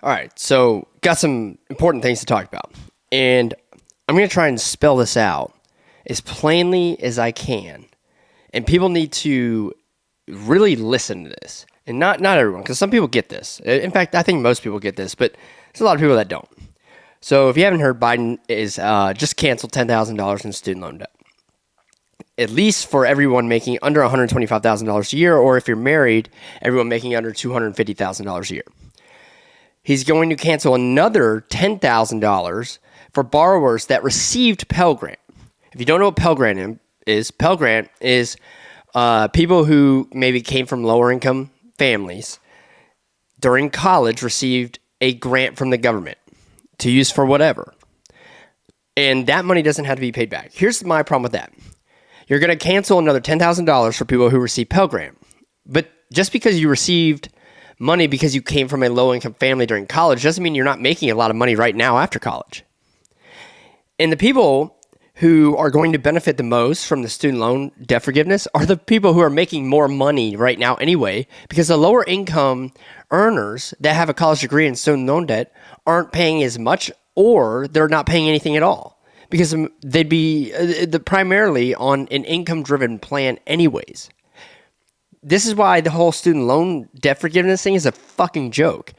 All right, so got some important things to talk about. And I'm going to try and spell this out as plainly as I can. And people need to really listen to this. And not everyone, because some people get this. In fact, I think most people get this, but there's a lot of people that don't. So if you haven't heard, Biden is just canceled $10,000 in student loan debt. At least for everyone making under $125,000 a year, or if you're married, everyone making under $250,000 a year. He's going to cancel another $10,000 for borrowers that received Pell Grant. If you don't know what Pell Grant is people who maybe came from lower income families during college received a grant from the government to use for whatever. And that money doesn't have to be paid back. Here's my problem with that. You're going to cancel another $10,000 for people who receive Pell Grant. But just because you received money because you came from a low-income family during college doesn't mean you're not making a lot of money right now after college. And the people who are going to benefit the most from the student loan debt forgiveness are the people who are making more money right now anyway, because the lower income earners that have a college degree and student loan debt aren't paying as much, or they're not paying anything at all, because they'd be primarily on an income-driven plan anyways. This is why the whole student loan debt forgiveness thing is a fucking joke.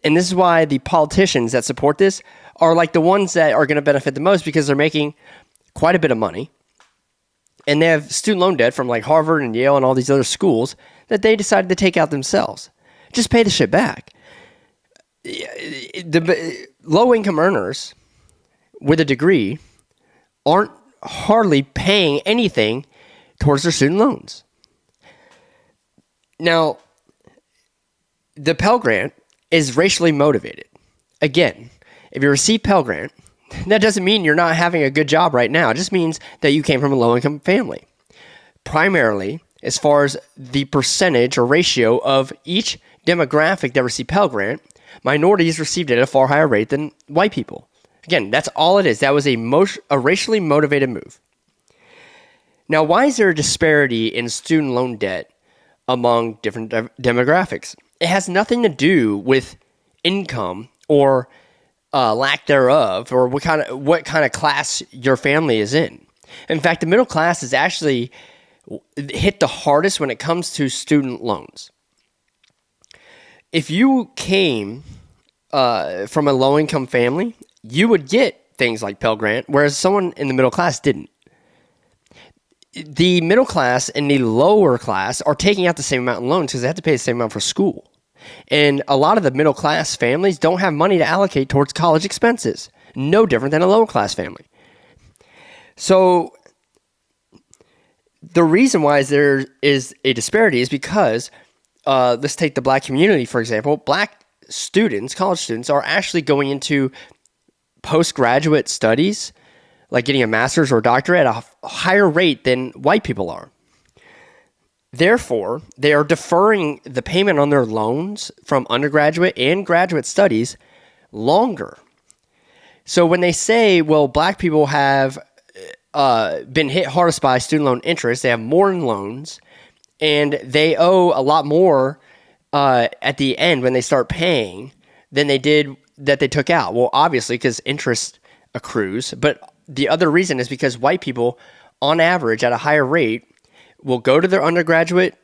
And this is why the politicians that support this are like the ones that are going to benefit the most, because they're making quite a bit of money. And they have student loan debt from like Harvard and Yale and all these other schools that they decided to take out themselves. Just pay the shit back. The low-income earners with a degree aren't hardly paying anything towards their student loans. Now, the Pell Grant is racially motivated. Again, if you receive Pell Grant, that doesn't mean you're not having a good job right now. It just means that you came from a low-income family. Primarily, as far as the percentage or ratio of each demographic that received Pell Grant, minorities received it at a far higher rate than white people. Again, that's all it is. That was a racially motivated move. Now, why is there a disparity in student loan debt among different demographics? It has nothing to do with income or lack thereof, or what kind of class your family is in. In fact, the middle class is actually hit the hardest when it comes to student loans. If you came from a low-income family, you would get things like Pell Grant, whereas someone in the middle class didn't. The middle class and the lower class are taking out the same amount in loans because they have to pay the same amount for school. And a lot of the middle class families don't have money to allocate towards college expenses. No different than a lower class family. So the reason why there is a disparity is because, let's take the black community, for example. Black students, college students, are actually going into postgraduate studies, like getting a master's or a doctorate, at a higher rate than white people are. Therefore, they are deferring the payment on their loans from undergraduate and graduate studies longer. So when they say, well, black people have been hit hardest by student loan interest, they have more in loans, and they owe a lot more at the end when they start paying than they did that they took out. Well, obviously, because interest accrues, but the other reason is because white people, on average, at a higher rate, will go to their undergraduate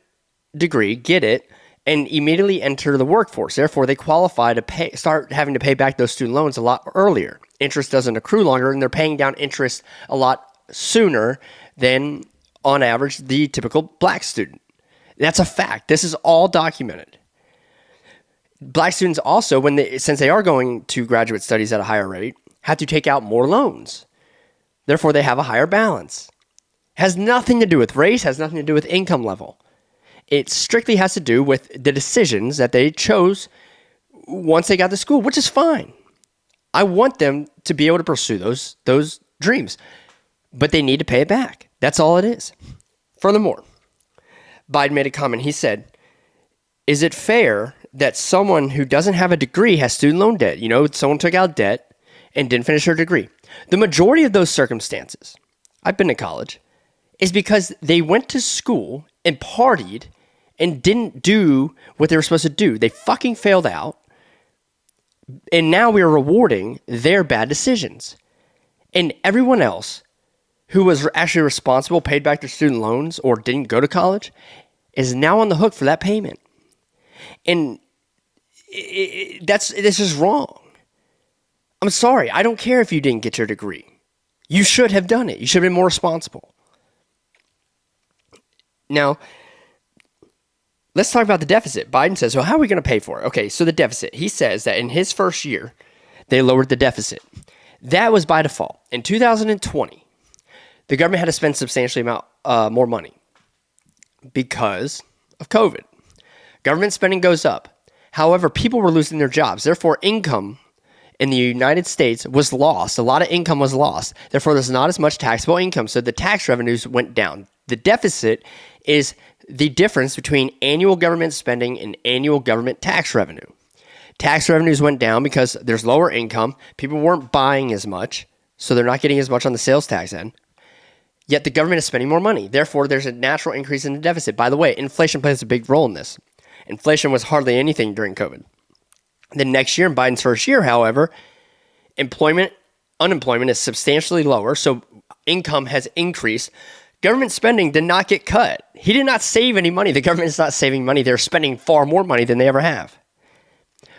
degree, get it, and immediately enter the workforce. Therefore, they qualify to start having to pay back those student loans a lot earlier. Interest doesn't accrue longer, and they're paying down interest a lot sooner than, on average, the typical black student. That's a fact. This is all documented. Black students also, since they are going to graduate studies at a higher rate, have to take out more loans. Therefore, they have a higher balance. Has nothing to do with race, has nothing to do with income level. It strictly has to do with the decisions that they chose once they got to school, which is fine. I want them to be able to pursue those dreams, but they need to pay it back. That's all it is. Furthermore, Biden made a comment. He said, is it fair that someone who doesn't have a degree has student loan debt? You know, someone took out debt and didn't finish their degree. The majority of those circumstances, I've been to college, is because they went to school and partied and didn't do what they were supposed to do. They fucking failed out. And now we are rewarding their bad decisions. And everyone else who was actually responsible, paid back their student loans, or didn't go to college, is now on the hook for that payment. And this is wrong. I'm sorry. I don't care if you didn't get your degree. You should have done it. You should have been more responsible. Now, let's talk about the deficit. Biden says, well, how are we going to pay for it? Okay, so the deficit. He says that in his first year, they lowered the deficit. That was by default. In 2020, the government had to spend substantially more money because of COVID. Government spending goes up. However, people were losing their jobs. Therefore, income in the United States was lost. A lot of income was lost. Therefore, there's not as much taxable income. So the tax revenues went down. The deficit is the difference between annual government spending and annual government tax revenue. Tax revenues went down because there's lower income. People weren't buying as much, so they're not getting as much on the sales tax end. Yet the government is spending more money. Therefore, there's a natural increase in the deficit. By the way, inflation plays a big role in this. Inflation was hardly anything during COVID. The next year, in Biden's first year, however, unemployment is substantially lower, so income has increased. Government spending did not get cut. He did not save any money. The government is not saving money. They're spending far more money than they ever have.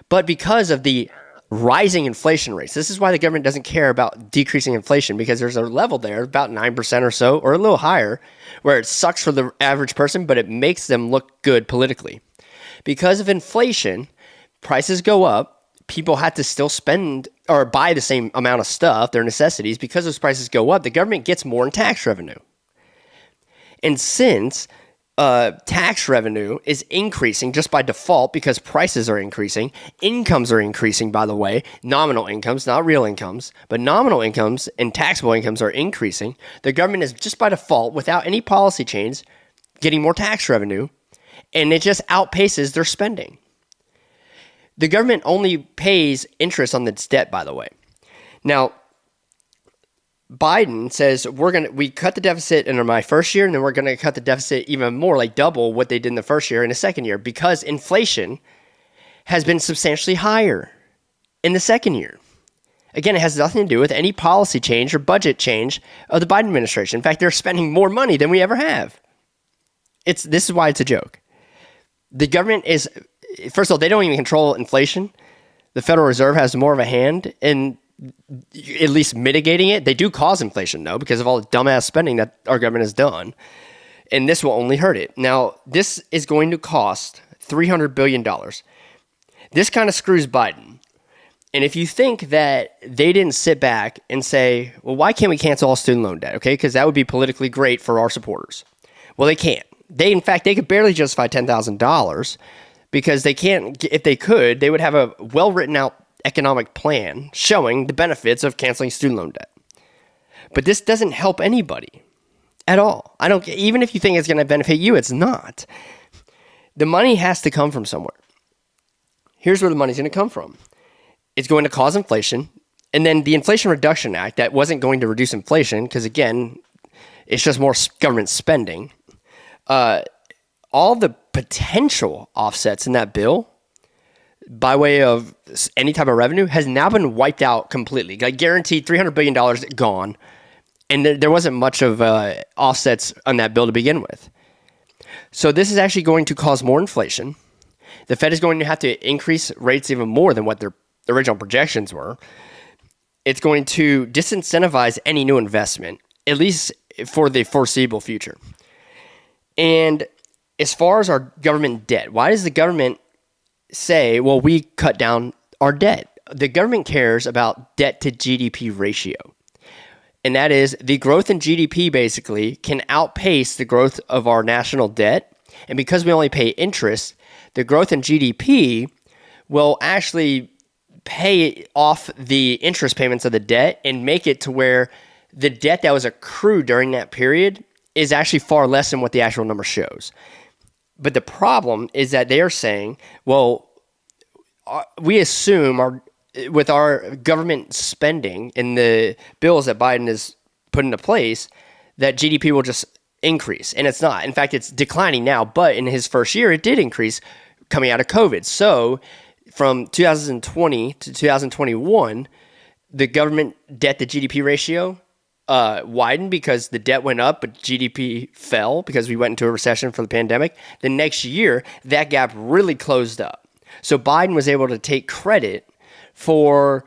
But because of the rising inflation rates, this is why the government doesn't care about decreasing inflation, because there's a level there, about 9% or so, or a little higher, where it sucks for the average person, but it makes them look good politically. Because of inflation, prices go up, people had to still spend or buy the same amount of stuff, their necessities. Because those prices go up, the government gets more in tax revenue. And since tax revenue is increasing just by default because prices are increasing, incomes are increasing, by the way, nominal incomes, not real incomes, but nominal incomes and taxable incomes are increasing, the government is just by default, without any policy change, getting more tax revenue, and it just outpaces their spending. The government only pays interest on its debt, by the way. Now, Biden says we cut the deficit in my first year, and then we're going to cut the deficit even more, like double what they did in the first year in the second year, because inflation has been substantially higher in the second year. Again, it has nothing to do with any policy change or budget change of the Biden administration. In fact, they're spending more money than we ever have. This is why it's a joke. The government is, first of all, they don't even control inflation. The Federal Reserve has more of a hand in at least mitigating it. They do cause inflation, though, because of all the dumbass spending that our government has done. And this will only hurt it. Now, this is going to cost $300 billion. This kind of screws Biden. And if you think that they didn't sit back and say, well, why can't we cancel all student loan debt? Okay, because that would be politically great for our supporters. Well, they can't. In fact, they could barely justify $10,000 because they can't. If they could, they would have a well-written out economic plan showing the benefits of canceling student loan debt. But this doesn't help anybody at all. Even if you think it's going to benefit you, it's not. The money has to come from somewhere. Here's where the money's going to come from. It's going to cause inflation, and then the Inflation Reduction Act that wasn't going to reduce inflation because, again, it's just more government spending. All the potential offsets in that bill by way of any type of revenue has now been wiped out completely. Like guaranteed $300 billion gone. And there wasn't much of offsets on that bill to begin with. So this is actually going to cause more inflation. The Fed is going to have to increase rates even more than what their original projections were. It's going to disincentivize any new investment, at least for the foreseeable future. And as far as our government debt, why does the government say, well, we cut down our debt? The government cares about debt to GDP ratio. And that is the growth in GDP basically can outpace the growth of our national debt. And because we only pay interest, the growth in GDP will actually pay off the interest payments of the debt and make it to where the debt that was accrued during that period is actually far less than what the actual number shows. But the problem is that they are saying, well, we assume with our government spending and the bills that Biden has put into place, that GDP will just increase. And it's not. In fact, it's declining now. But in his first year, it did increase coming out of COVID. So from 2020 to 2021, the government debt to GDP ratio widened because the debt went up, but GDP fell because we went into a recession for the pandemic. The next year, that gap really closed up. So Biden was able to take credit for,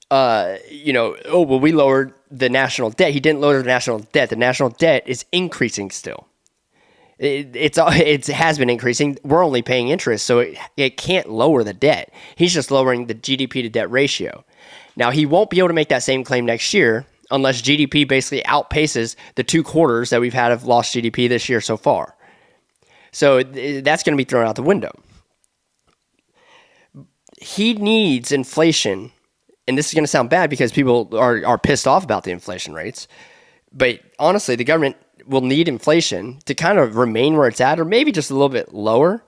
we lowered the national debt. He didn't lower the national debt. The national debt is increasing still. It has been increasing. We're only paying interest, so it can't lower the debt. He's just lowering the GDP to debt ratio. Now, he won't be able to make that same claim next year unless GDP basically outpaces the 2 quarters that we've had of lost GDP this year so far. So that's going to be thrown out the window. He needs inflation, and this is going to sound bad because people are pissed off about the inflation rates, but honestly, the government will need inflation to kind of remain where it's at, or maybe just a little bit lower,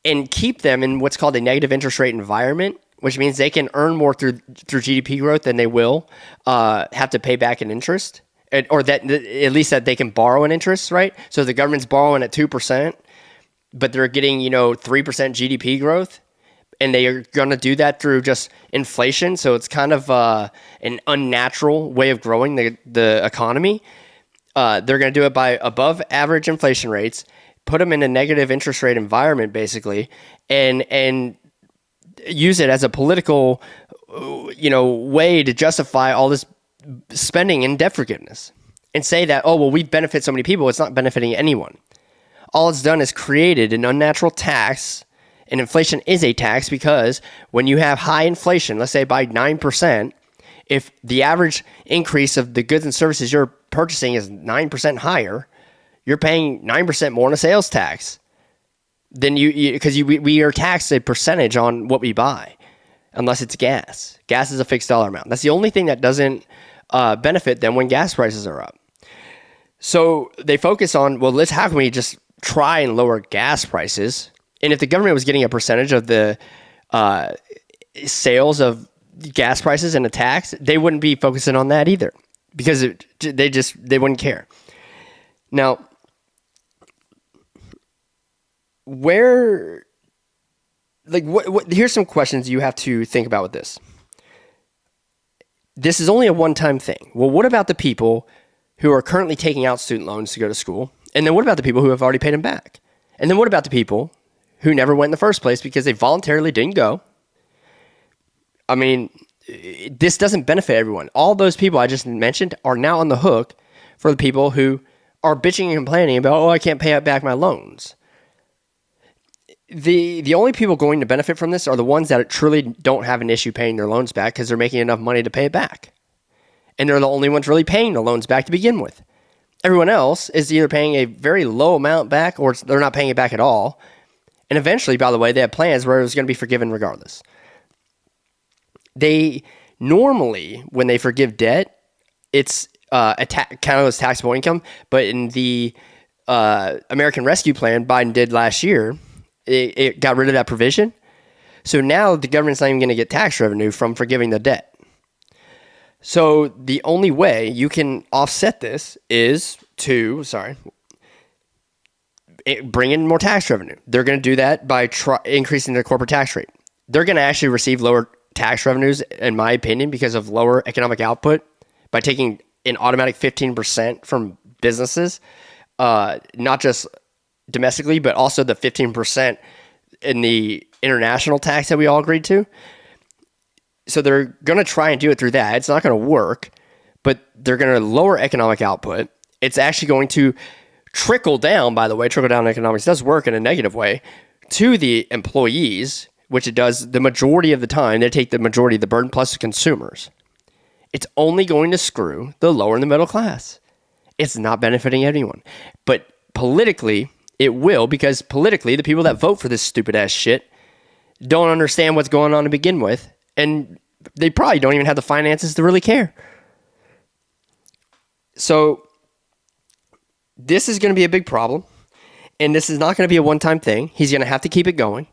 and keep them in what's called a negative interest rate environment, which means they can earn more through GDP growth than they will have to pay back in interest, or that at least that they can borrow in interest, right? So the government's borrowing at 2%, but they're getting 3% GDP growth, and they are going to do that through just inflation. So it's kind of an unnatural way of growing the economy. They're going to do it by above average inflation rates, put them in a negative interest rate environment, basically, and use it as a political, way to justify all this spending and debt forgiveness, and say that, we benefit so many people, it's not benefiting anyone. All it's done is created an unnatural tax, and inflation is a tax because when you have high inflation, let's say by 9%, if the average increase of the goods and services you're purchasing is 9% higher, you're paying 9% more in a sales tax than because we are taxed a percentage on what we buy, unless it's gas. Gas is a fixed dollar amount. That's the only thing that doesn't benefit them when gas prices are up. So they focus on, how can we just try and lower gas prices? And if the government was getting a percentage of the sales of gas prices and a tax, they wouldn't be focusing on that either, because they wouldn't care. Now, here's some questions you have to think about with this. This is only a one-time thing. Well, what about the people who are currently taking out student loans to go to school? And then what about the people who have already paid them back? And then what about the people who never went in the first place because they voluntarily didn't go? I mean, this doesn't benefit everyone. All those people I just mentioned are now on the hook for the people who are bitching and complaining about, I can't pay back my loans. The only people going to benefit from this are the ones that truly don't have an issue paying their loans back because they're making enough money to pay it back. And they're the only ones really paying the loans back to begin with. Everyone else is either paying a very low amount back or they're not paying it back at all. And eventually, by the way, they have plans where it was going to be forgiven regardless. They normally, when they forgive debt, it's counted as taxable income. But in the American Rescue Plan Biden did last year, it got rid of that provision. So now the government's not even going to get tax revenue from forgiving the debt. So the only way you can offset this is to, bring in more tax revenue. They're going to do that by increasing their corporate tax rate. They're going to actually receive lower tax revenues, in my opinion, because of lower economic output by taking an automatic 15% from businesses, not just domestically, but also the 15% in the international tax that we all agreed to. So they're going to try and do it through that. It's not going to work, but they're going to lower economic output. It's actually going to trickle down, by the way. Trickle down economics does work in a negative way to the employees, which it does the majority of the time. They take the majority of the burden plus the consumers. It's only going to screw the lower and the middle class. It's not benefiting anyone. But politically, it will, because politically, the people that vote for this stupid ass shit don't understand what's going on to begin with. And they probably don't even have the finances to really care. So this is going to be a big problem. And this is not going to be a one-time thing. He's going to have to keep it going.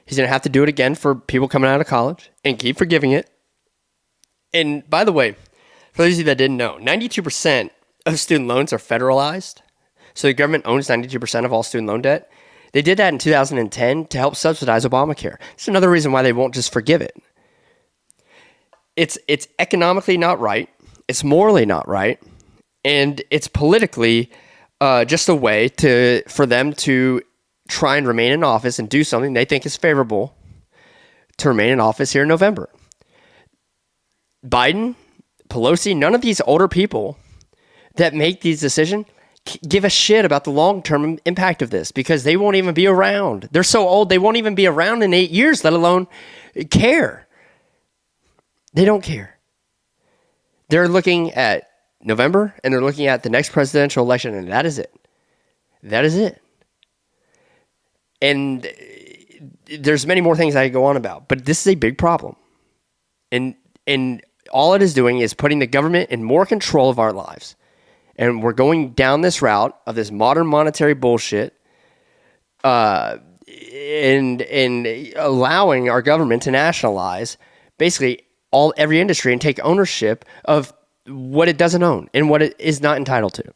He's going to have to do it again for people coming out of college and keep forgiving it. And by the way, for those of you that didn't know, 92% of student loans are federalized. So the government owns 92% of all student loan debt. They did that in 2010 to help subsidize Obamacare. It's another reason why they won't just forgive it. It's economically not right. It's morally not right. And it's politically just a way for them to try and remain in office and do something they think is favorable to remain in office here in November. Biden, Pelosi, none of these older people that make these decisions give a shit about the long-term impact of this because they won't even be around. They're so old, they won't even be around in 8 years, let alone care. They don't care. They're looking at November and they're looking at the next presidential election, and that is it. That is it. And there's many more things I could go on about, but this is a big problem. And all it is doing is putting the government in more control of our lives. And we're going down this route of this modern monetary bullshit and allowing our government to nationalize basically every industry and take ownership of what it doesn't own and what it is not entitled to.